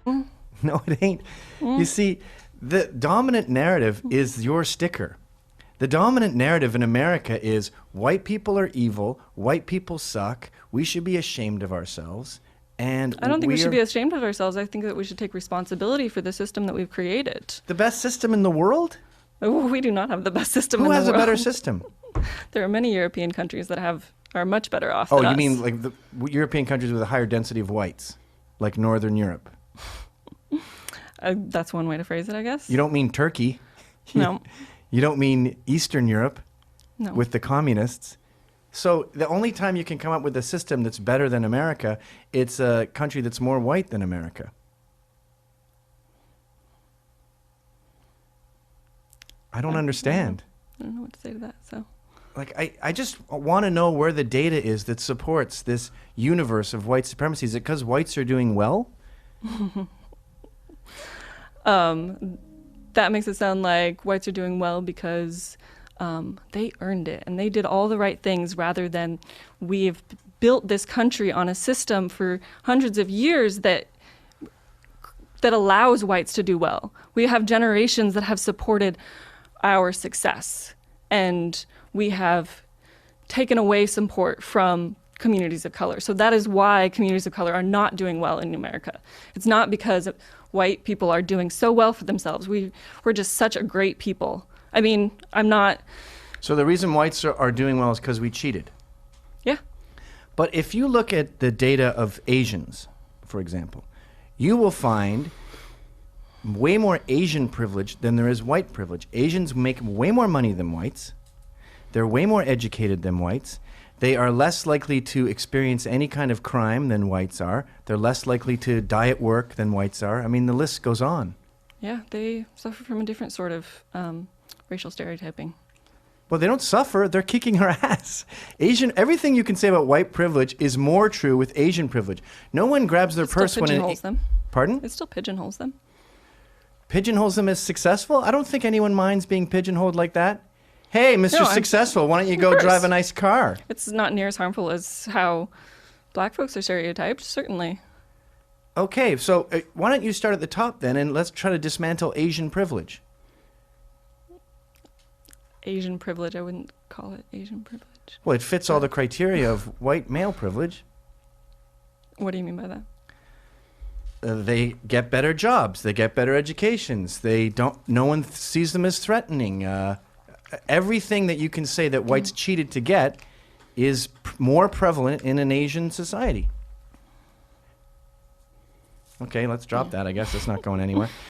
No, it ain't. You see, the dominant narrative is your sticker. The dominant narrative in America is white people are evil, white people suck, we should be ashamed of ourselves. And I don't think we should be ashamed of ourselves. I think that we should take responsibility for the system that we've created. The best system in the world? Oh, we do not have the best system in Who the has world. a better system? There are many European countries that are much better off than us. Oh, you mean like the European countries with a higher density of whites, like Northern Europe? That's one way to phrase it, I guess. You don't mean Turkey. No. You don't mean Eastern Europe No. with the communists. So the only time you can come up with a system that's better than America, it's a country that's more white than America. I don't understand. I don't know what to say to that. So, Like, I just want to know where the data is that supports this universe of white supremacy. Is it because whites are doing well? that makes it sound like whites are doing well because they earned it and they did all the right things, rather than we've built this country on a system for hundreds of years that allows whites to do well. We have generations that have supported our success, and we have taken away support from communities of color. So that is why communities of color are not doing well in America. It's not because white people are doing so well for themselves. We're just such a great people. I mean, I'm not... So the reason whites are doing well is because we cheated. Yeah. But if you look at the data of Asians, for example, you will find way more Asian privilege than there is white privilege. Asians make way more money than whites. They're way more educated than whites. They are less likely to experience any kind of crime than whites are. They're less likely to die at work than whites are. I mean, the list goes on. Yeah, they suffer from a different sort of racial stereotyping. Well, they don't suffer. They're kicking our ass. Everything you can say about white privilege is more true with Asian privilege. No one grabs their purse when pigeonholes them. Pardon? It still pigeonholes them. Pigeonholes them as successful? I don't think anyone minds being pigeonholed like that. Hey, Mr. Successful, why don't you go drive a nice car? It's not near as harmful as how black folks are stereotyped, certainly. Okay, so why don't you start at the top then, and let's try to dismantle Asian privilege. Asian privilege, I wouldn't call it Asian privilege. Well, it fits all the criteria of white male privilege. What do you mean by that? They get better jobs. They get better educations. No one sees them as threatening. Everything that you can say that whites cheated to get is more prevalent in an Asian society. Okay, let's drop that. I guess it's not going anywhere.